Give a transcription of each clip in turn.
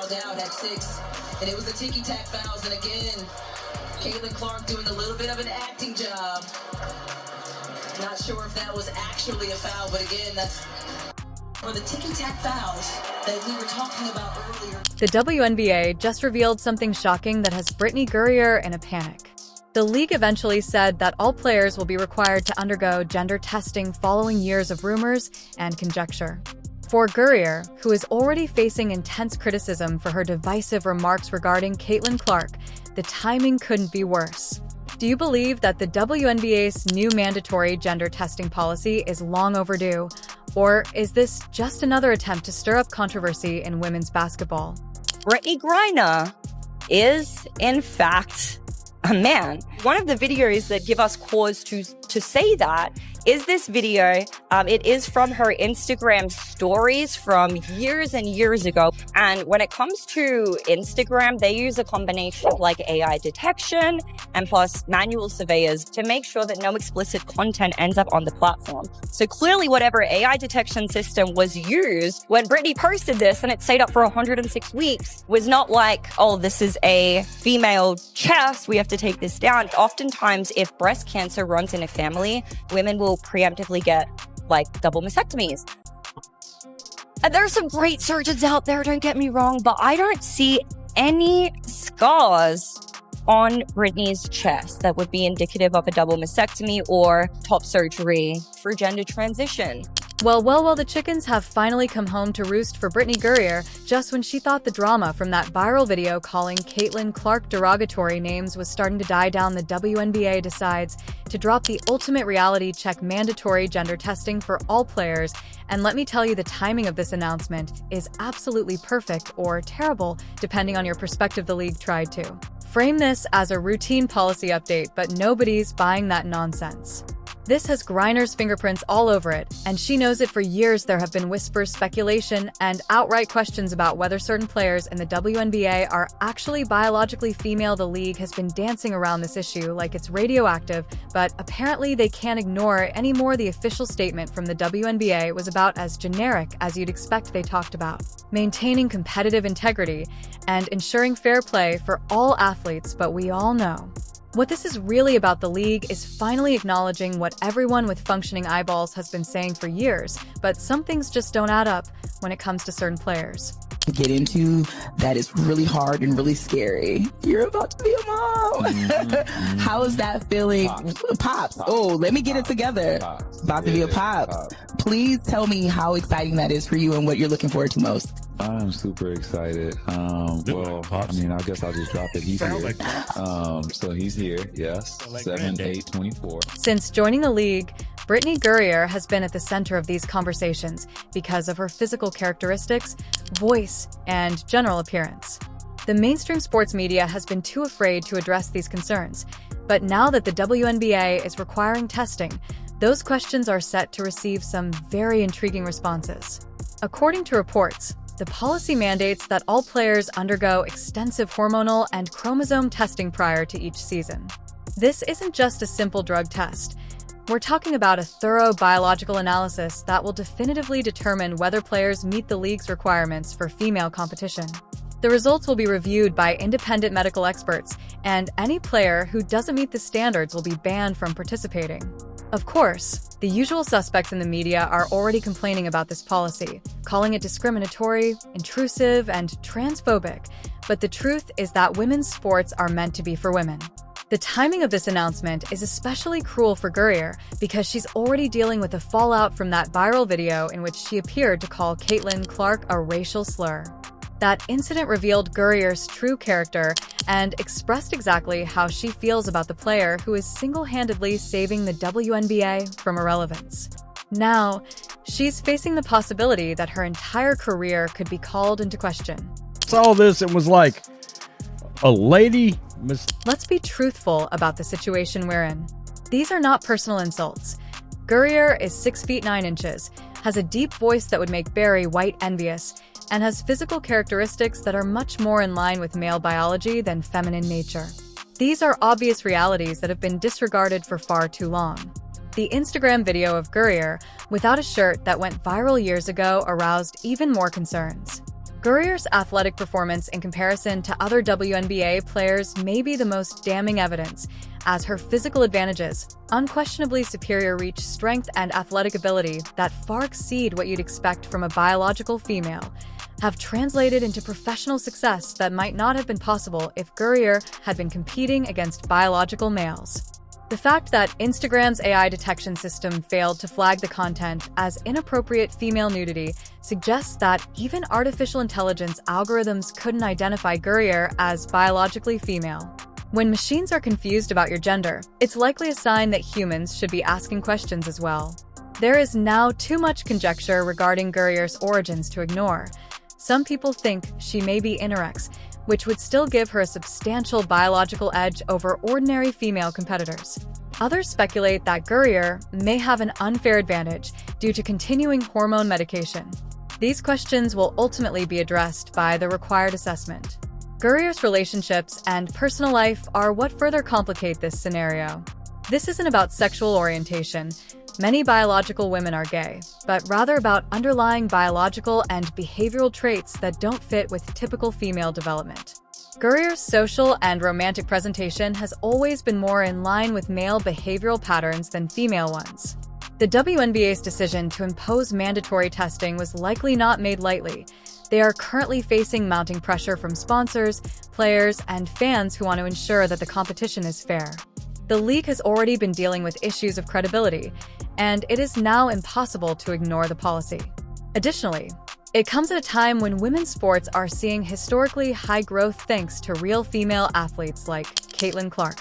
fouled out, had 6, and it was a ticky-tack fouls, and again, Caitlin Clark doing a little bit of an acting job. Not sure if that was actually a foul, but again, that's for the ticky-tack fouls that we were talking about earlier. The WNBA just revealed something shocking that has Brittney Griner in a panic. The league eventually said that all players will be required to undergo gender testing following years of rumors and conjecture. For Griner, who is already facing intense criticism for her divisive remarks regarding Caitlin Clark, the timing couldn't be worse. Do you believe that the WNBA's new mandatory gender testing policy is long overdue? Or is this just another attempt to stir up controversy in women's basketball? Brittney Griner is, in fact, a man. One of the videos that give us cause to say that is this video. It is from her Instagram stories from years and years ago. And when it comes to Instagram, they use a combination of like AI detection and plus manual surveyors to make sure that no explicit content ends up on the platform. So clearly whatever AI detection system was used when Brittney posted this and it stayed up for 106 weeks was not like, oh, this is a female chest, we have to take this down. Oftentimes, if breast cancer runs in a family, women will preemptively get like double mastectomies. And there are some great surgeons out there, don't get me wrong, but I don't see any scars on Brittney's chest that would be indicative of a double mastectomy or top surgery for gender transition. Well, the chickens have finally come home to roost for Brittney Griner just when she thought the drama from that viral video calling Caitlin Clark derogatory names was starting to die down. The WNBA decides to drop the ultimate reality check mandatory gender testing for all players, and let me tell you, the timing of this announcement is absolutely perfect or terrible, depending on your perspective. The league tried to frame this as a routine policy update, but nobody's buying that nonsense. This has Griner's fingerprints all over it, and she knows it. For years there have been whispers, speculation, and outright questions about whether certain players in the WNBA are actually biologically female. The league has been dancing around this issue like it's radioactive, but apparently they can't ignore it anymore. The official statement from the WNBA was about as generic as you'd expect. They talked about maintaining competitive integrity and ensuring fair play for all athletes, but we all know what this is really about. The league is finally acknowledging what everyone with functioning eyeballs has been saying for years, but some things just don't add up when it comes to certain players. Get into that is really hard and really scary. You're about to be a mom. How is that feeling? Pops. Oh, let me get it together. About to be a pop. Please tell me how exciting that is for you and what you're looking forward to most. I'm super excited. Well, I mean, I guess I'll just drop it. He's here. So he's here. Yes. 7/8/24. Since joining the league, Brittney Griner has been at the center of these conversations because of her physical characteristics, voice, and general appearance. The mainstream sports media has been too afraid to address these concerns, but now that the WNBA is requiring testing, those questions are set to receive some very intriguing responses. According to reports, the policy mandates that all players undergo extensive hormonal and chromosome testing prior to each season. This isn't just a simple drug test. We're talking about a thorough biological analysis that will definitively determine whether players meet the league's requirements for female competition. The results will be reviewed by independent medical experts, and any player who doesn't meet the standards will be banned from participating. Of course, the usual suspects in the media are already complaining about this policy, calling it discriminatory, intrusive, and transphobic. But the truth is that women's sports are meant to be for women. The timing of this announcement is especially cruel for Griner because she's already dealing with the fallout from that viral video in which she appeared to call Caitlin Clark a racial slur. That incident revealed Griner's true character and expressed exactly how she feels about the player who is single-handedly saving the WNBA from irrelevance. Now, she's facing the possibility that her entire career could be called into question. Saw this, it was like a lady. Let's be truthful about the situation we're in. These are not personal insults. Griner is 6 feet 9 inches, has a deep voice that would make Barry White envious, and has physical characteristics that are much more in line with male biology than feminine nature. These are obvious realities that have been disregarded for far too long. The Instagram video of Griner without a shirt that went viral years ago aroused even more concerns. Gurrier's athletic performance in comparison to other WNBA players may be the most damning evidence, as her physical advantages, unquestionably superior reach, strength, and athletic ability that far exceed what you'd expect from a biological female, have translated into professional success that might not have been possible if Griner had been competing against biological males. The fact that Instagram's AI detection system failed to flag the content as inappropriate female nudity suggests that even artificial intelligence algorithms couldn't identify Griner as biologically female. When machines are confused about your gender, it's likely a sign that humans should be asking questions as well. There is now too much conjecture regarding Gurrier's origins to ignore. Some people think she may be erupt, which would still give her a substantial biological edge over ordinary female competitors. Others speculate that Griner may have an unfair advantage due to continuing hormone medication. These questions will ultimately be addressed by the required assessment. Gurrier's relationships and personal life are what further complicate this scenario. This isn't about sexual orientation. Many biological women are gay, but rather about underlying biological and behavioral traits that don't fit with typical female development. Gurrier's social and romantic presentation has always been more in line with male behavioral patterns than female ones. The WNBA's decision to impose mandatory testing was likely not made lightly. They are currently facing mounting pressure from sponsors, players, and fans who want to ensure that the competition is fair. The league has already been dealing with issues of credibility, and it is now impossible to ignore the policy. Additionally, it comes at a time when women's sports are seeing historically high growth thanks to real female athletes like Caitlin Clark.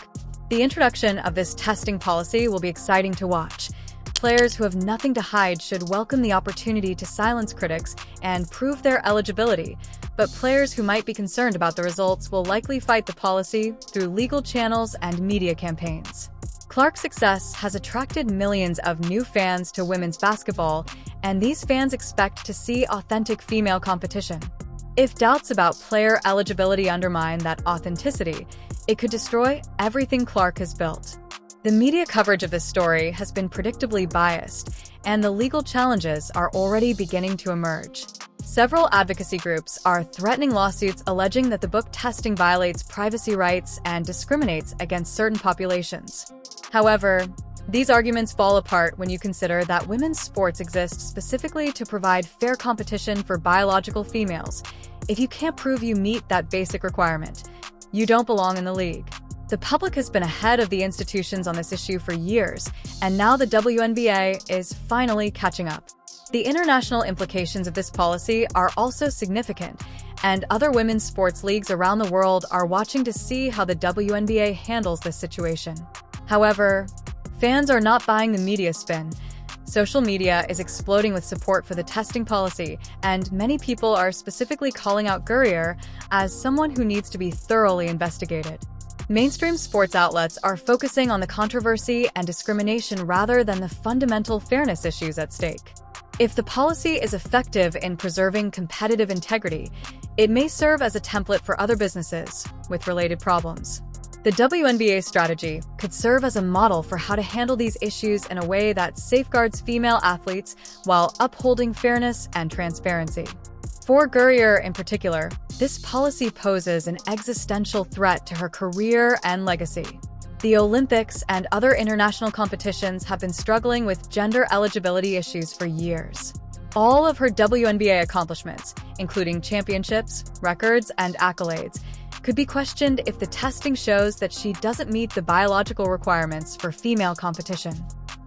The introduction of this testing policy will be exciting to watch. Players who have nothing to hide should welcome the opportunity to silence critics and prove their eligibility, but players who might be concerned about the results will likely fight the policy through legal channels and media campaigns. Clark's success has attracted millions of new fans to women's basketball, and these fans expect to see authentic female competition. If doubts about player eligibility undermine that authenticity, it could destroy everything Clark has built. The media coverage of this story has been predictably biased, and the legal challenges are already beginning to emerge. Several advocacy groups are threatening lawsuits alleging that the book testing violates privacy rights and discriminates against certain populations. However, these arguments fall apart when you consider that women's sports exist specifically to provide fair competition for biological females. If you can't prove you meet that basic requirement, you don't belong in the league. The public has been ahead of the institutions on this issue for years, and now the WNBA is finally catching up. The international implications of this policy are also significant, and other women's sports leagues around the world are watching to see how the WNBA handles this situation. However, fans are not buying the media spin. Social media is exploding with support for the testing policy, and many people are specifically calling out Griner as someone who needs to be thoroughly investigated. Mainstream sports outlets are focusing on the controversy and discrimination rather than the fundamental fairness issues at stake. If the policy is effective in preserving competitive integrity, it may serve as a template for other businesses with related problems. The WNBA strategy could serve as a model for how to handle these issues in a way that safeguards female athletes while upholding fairness and transparency. For Griner in particular, this policy poses an existential threat to her career and legacy. The Olympics and other international competitions have been struggling with gender eligibility issues for years. All of her WNBA accomplishments, including championships, records, and accolades, could be questioned if the testing shows that she doesn't meet the biological requirements for female competition.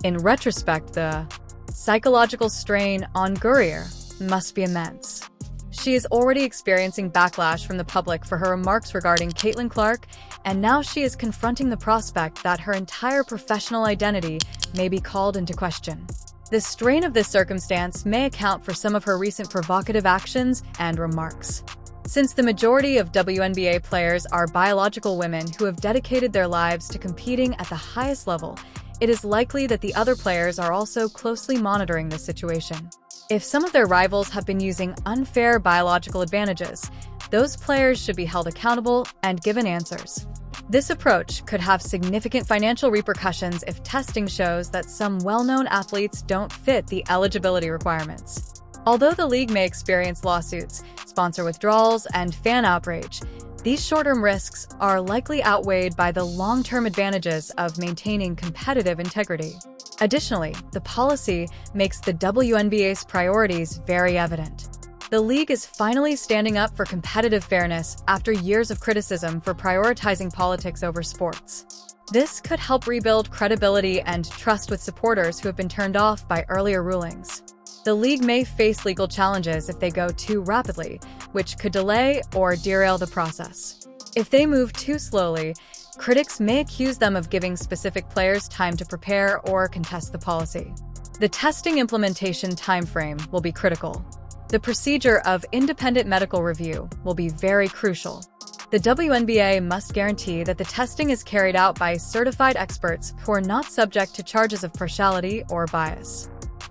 In retrospect, the psychological strain on Griner must be immense. She is already experiencing backlash from the public for her remarks regarding Caitlin Clark, and now she is confronting the prospect that her entire professional identity may be called into question. The strain of this circumstance may account for some of her recent provocative actions and remarks. Since the majority of WNBA players are biological women who have dedicated their lives to competing at the highest level, it is likely that the other players are also closely monitoring this situation. If some of their rivals have been using unfair biological advantages, those players should be held accountable and given answers. This approach could have significant financial repercussions if testing shows that some well-known athletes don't fit the eligibility requirements. Although the league may experience lawsuits, sponsor withdrawals, and fan outrage, these short-term risks are likely outweighed by the long-term advantages of maintaining competitive integrity. Additionally, the policy makes the WNBA's priorities very evident. The league is finally standing up for competitive fairness after years of criticism for prioritizing politics over sports. This could help rebuild credibility and trust with supporters who have been turned off by earlier rulings. The league may face legal challenges if they go too rapidly, which could delay or derail the process. If they move too slowly, critics may accuse them of giving specific players time to prepare or contest the policy. The testing implementation timeframe will be critical. The procedure of independent medical review will be very crucial. The WNBA must guarantee that the testing is carried out by certified experts who are not subject to charges of partiality or bias.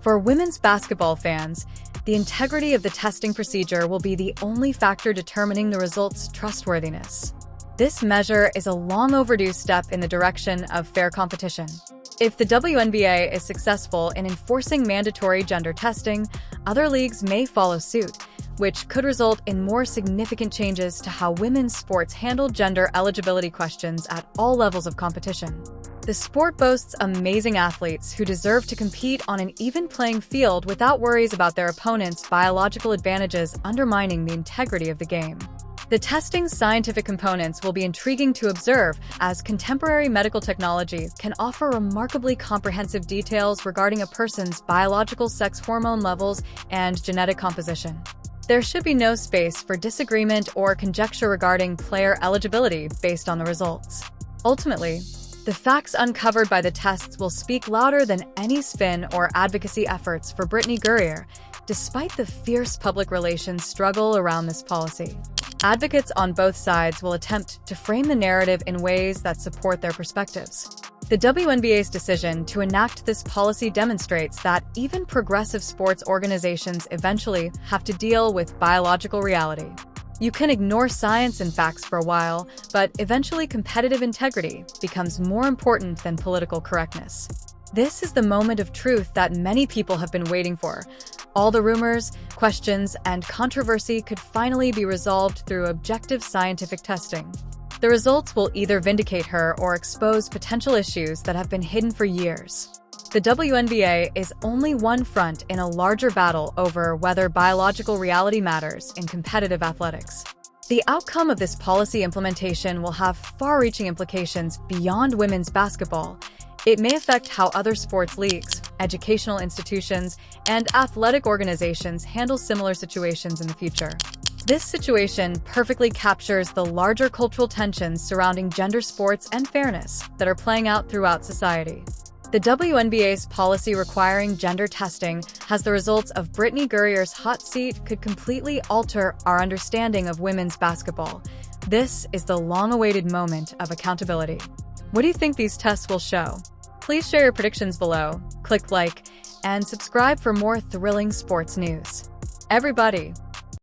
For women's basketball fans, the integrity of the testing procedure will be the only factor determining the result's trustworthiness. This measure is a long overdue step in the direction of fair competition. If the WNBA is successful in enforcing mandatory gender testing, other leagues may follow suit, which could result in more significant changes to how women's sports handle gender eligibility questions at all levels of competition. The sport boasts amazing athletes who deserve to compete on an even playing field without worries about their opponents' biological advantages undermining the integrity of the game. The testing's scientific components will be intriguing to observe, as contemporary medical technology can offer remarkably comprehensive details regarding a person's biological sex hormone levels and genetic composition. There should be no space for disagreement or conjecture regarding player eligibility based on the results. Ultimately, the facts uncovered by the tests will speak louder than any spin or advocacy efforts for Brittney Griner, despite the fierce public relations struggle around this policy. Advocates on both sides will attempt to frame the narrative in ways that support their perspectives. The WNBA's decision to enact this policy demonstrates that even progressive sports organizations eventually have to deal with biological reality. You can ignore science and facts for a while, but eventually competitive integrity becomes more important than political correctness. This is the moment of truth that many people have been waiting for. All the rumors, questions, and controversy could finally be resolved through objective scientific testing. The results will either vindicate her or expose potential issues that have been hidden for years. The WNBA is only one front in a larger battle over whether biological reality matters in competitive athletics. The outcome of this policy implementation will have far-reaching implications beyond women's basketball. It may affect how other sports leagues, educational institutions, and athletic organizations handle similar situations in the future. This situation perfectly captures the larger cultural tensions surrounding gender sports and fairness that are playing out throughout society. The WNBA's policy requiring gender testing has the results of Brittney Griner's hot seat could completely alter our understanding of women's basketball. This is the long-awaited moment of accountability. What do you think these tests will show? Please share your predictions below, click like, and subscribe for more thrilling sports news. Everybody,